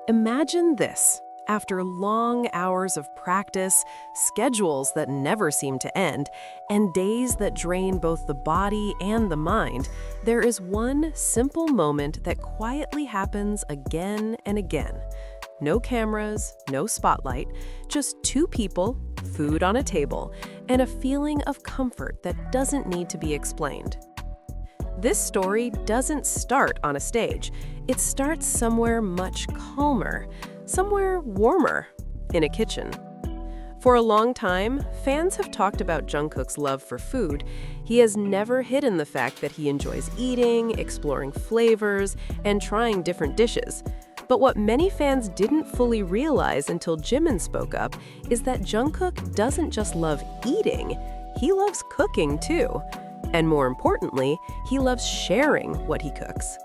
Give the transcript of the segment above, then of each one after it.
Imagine this. After long hours of practice, schedules that never seem to end, and days that drain both the body and the mind, there is one simple moment that quietly happens again and again. No cameras, no spotlight, just two people, food on a table, and a feeling of comfort that doesn't need to be explained. This story doesn't start on a stage. It starts somewhere much calmer, somewhere warmer, in a kitchen. For a long time, fans have talked about Jungkook's love for food. He has never hidden the fact that he enjoys eating, exploring flavors, and trying different dishes. But what many fans didn't fully realize until Jimin spoke up is that Jungkook doesn't just love eating, he loves cooking too. And more importantly, he loves sharing what he cooks.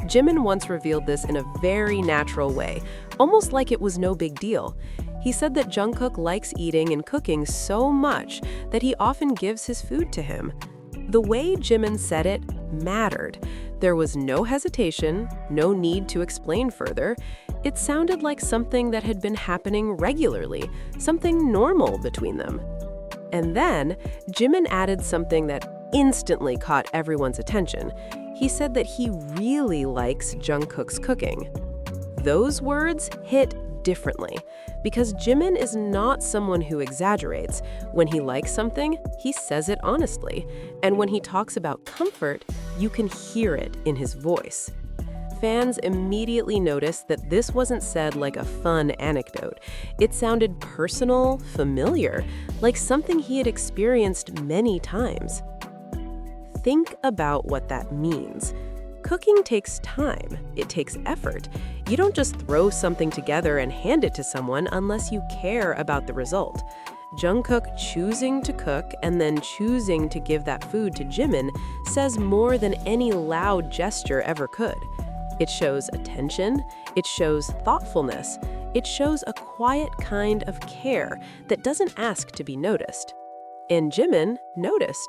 Jimin once revealed this in a very natural way, almost like it was no big deal. He said that Jungkook likes eating and cooking so much that he often gives his food to him. The way Jimin said it mattered. There was no hesitation, no need to explain further. It sounded like something that had been happening regularly, something normal between them. And then, Jimin added something that instantly caught everyone's attention. He said that he really likes Jungkook's cooking. Those words hit differently, because Jimin is not someone who exaggerates. When he likes something, he says it honestly. And when he talks about comfort, you can hear it in his voice. Fans immediately noticed that this wasn't said like a fun anecdote. It sounded personal, familiar, like something he had experienced many times. Think about what that means. Cooking takes time. It takes effort. You don't just throw something together and hand it to someone unless you care about the result. Jungkook choosing to cook and then choosing to give that food to Jimin says more than any loud gesture ever could. It shows attention, it shows thoughtfulness, it shows a quiet kind of care that doesn't ask to be noticed. And Jimin noticed.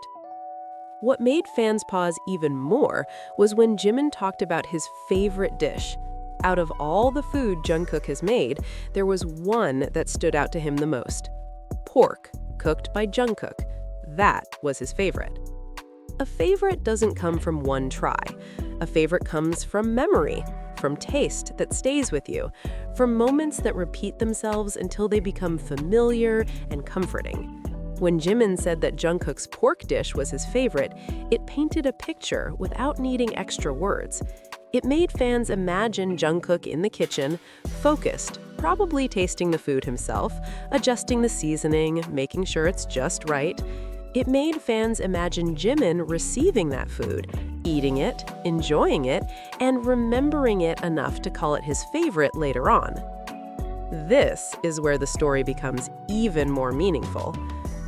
What made fans pause even more was when Jimin talked about his favorite dish. Out of all the food Jungkook has made, there was one that stood out to him the most. Pork, cooked by Jungkook. That was his favorite. A favorite doesn't come from one try. A favorite comes from memory, from taste that stays with you, from moments that repeat themselves until they become familiar and comforting. When Jimin said that Jungkook's pork dish was his favorite, it painted a picture without needing extra words. It made fans imagine Jungkook in the kitchen, focused, probably tasting the food himself, adjusting the seasoning, making sure it's just right. It made fans imagine Jimin receiving that food, eating it, enjoying it, and remembering it enough to call it his favorite later on. This is where the story becomes even more meaningful.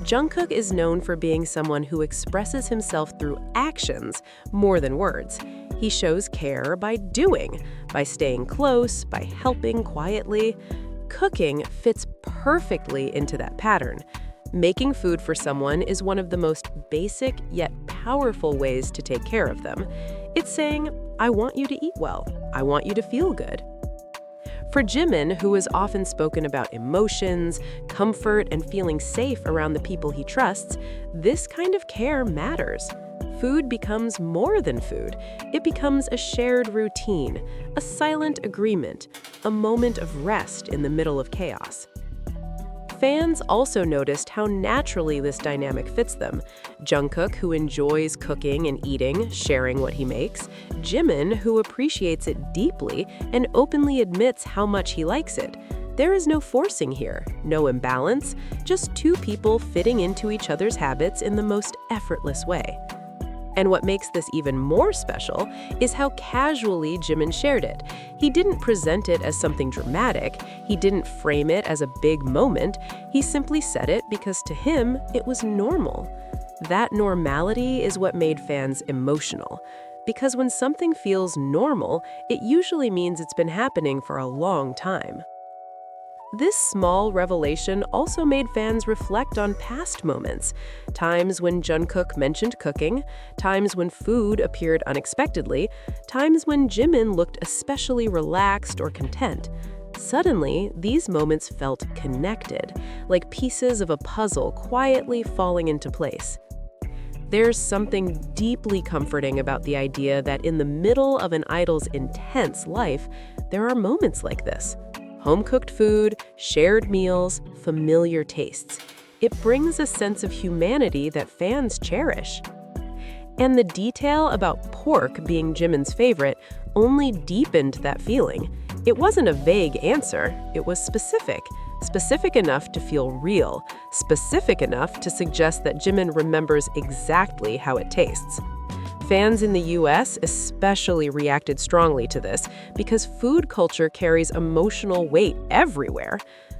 Jungkook is known for being someone who expresses himself through actions more than words. He shows care by doing, by staying close, by helping quietly. Cooking fits perfectly into that pattern. Making food for someone is one of the most basic yet powerful ways to take care of them. It's saying, I want you to eat well. I want you to feel good. For Jimin, who has often spoken about emotions, comfort, and feeling safe around the people he trusts, this kind of care matters. Food becomes more than food. It becomes a shared routine, a silent agreement, a moment of rest in the middle of chaos. Fans also noticed how naturally this dynamic fits them. Jungkook, who enjoys cooking and eating, sharing what he makes. Jimin, who appreciates it deeply and openly admits how much he likes it. There is no forcing here, no imbalance, just two people fitting into each other's habits in the most effortless way. And what makes this even more special is how casually Jimin shared it. He didn't present it as something dramatic. He didn't frame it as a big moment. He simply said it because to him, it was normal. That normality is what made fans emotional. Because when something feels normal, it usually means it's been happening for a long time. This small revelation also made fans reflect on past moments, times when Jungkook mentioned cooking, times when food appeared unexpectedly, times when Jimin looked especially relaxed or content. Suddenly, these moments felt connected, like pieces of a puzzle quietly falling into place. There's something deeply comforting about the idea that in the middle of an idol's intense life, there are moments like this. Home-cooked food, shared meals, familiar tastes. It brings a sense of humanity that fans cherish. And the detail about pork being Jimin's favorite only deepened that feeling. It wasn't a vague answer, it was specific enough to feel real, specific enough to suggest that Jimin remembers exactly how it tastes. Fans in the US especially reacted strongly to this because food culture carries emotional weight everywhere.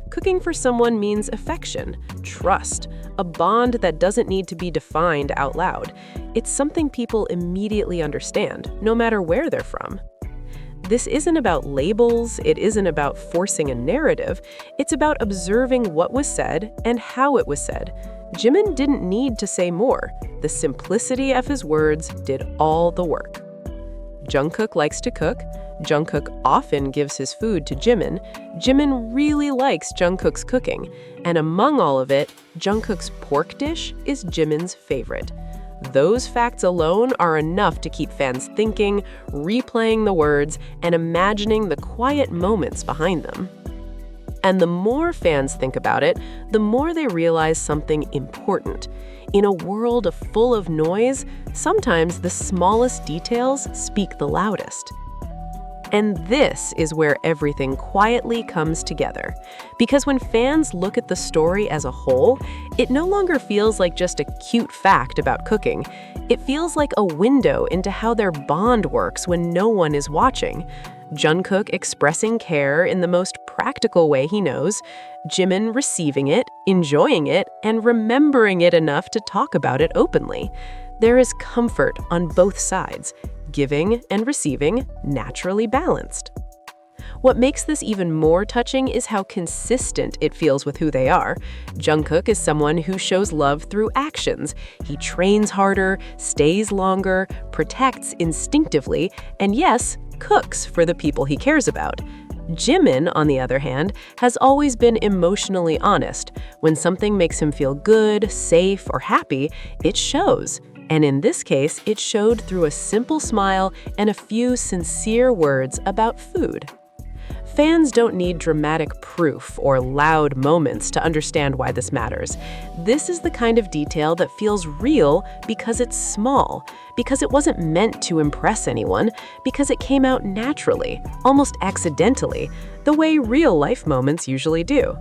Cooking for someone means affection, trust, a bond that doesn't need to be defined out loud. It's something people immediately understand, no matter where they're from. This isn't about labels, it isn't about forcing a narrative, it's about observing what was said and how it was said. Jimin didn't need to say more. The simplicity of his words did all the work. Jungkook likes to cook. Jungkook often gives his food to Jimin. Jimin really likes Jungkook's cooking. And among all of it, Jungkook's pork dish is Jimin's favorite. Those facts alone are enough to keep fans thinking, replaying the words, and imagining the quiet moments behind them. And the more fans think about it, the more they realize something important. In a world full of noise, sometimes the smallest details speak the loudest. And this is where everything quietly comes together. Because when fans look at the story as a whole, it no longer feels like just a cute fact about cooking. It feels like a window into how their bond works when no one is watching. Jungkook expressing care in the most practical way he knows, Jimin receiving it, enjoying it, and remembering it enough to talk about it openly. There is comfort on both sides, giving and receiving, naturally balanced. What makes this even more touching is how consistent it feels with who they are. Jungkook is someone who shows love through actions. He trains harder, stays longer, protects instinctively, and yes, cooks for the people he cares about. Jimin, on the other hand, has always been emotionally honest. When something makes him feel good, safe, or happy, it shows. And in this case, it showed through a simple smile and a few sincere words about food. Fans don't need dramatic proof or loud moments to understand why this matters. This is the kind of detail that feels real because it's small, because it wasn't meant to impress anyone, because it came out naturally, almost accidentally, the way real-life moments usually do.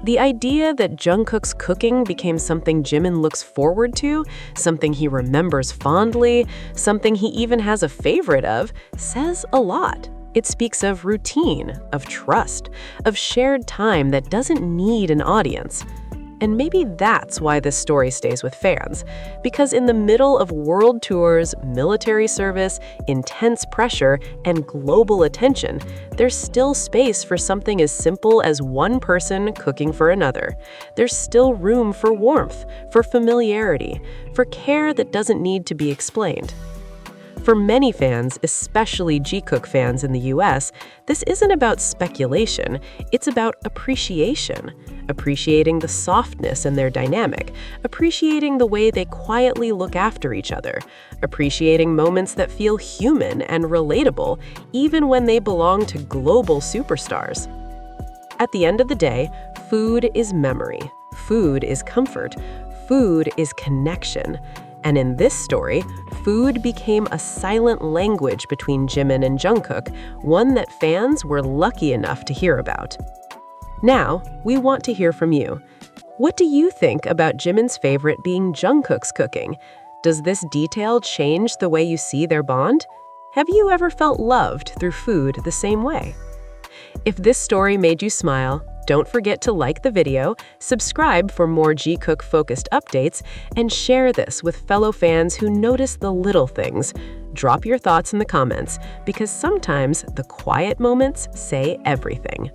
The idea that Jungkook's cooking became something Jimin looks forward to, something he remembers fondly, something he even has a favorite of, says a lot. It speaks of routine, of trust, of shared time that doesn't need an audience. And maybe that's why this story stays with fans. Because in the middle of world tours, military service, intense pressure, and global attention, there's still space for something as simple as one person cooking for another. There's still room for warmth, for familiarity, for care that doesn't need to be explained. For many fans, especially Jungkook fans in the US, this isn't about speculation, it's about appreciation. Appreciating the softness in their dynamic, appreciating the way they quietly look after each other, appreciating moments that feel human and relatable, even when they belong to global superstars. At the end of the day, food is memory, food is comfort, food is connection. And in this story, food became a silent language between Jimin and Jungkook, one that fans were lucky enough to hear about. Now, we want to hear from you. What do you think about Jimin's favorite being Jungkook's cooking? Does this detail change the way you see their bond? Have you ever felt loved through food the same way? If this story made you smile, don't forget to like the video, subscribe for more Jungkook-focused updates, and share this with fellow fans who notice the little things. Drop your thoughts in the comments, because sometimes the quiet moments say everything.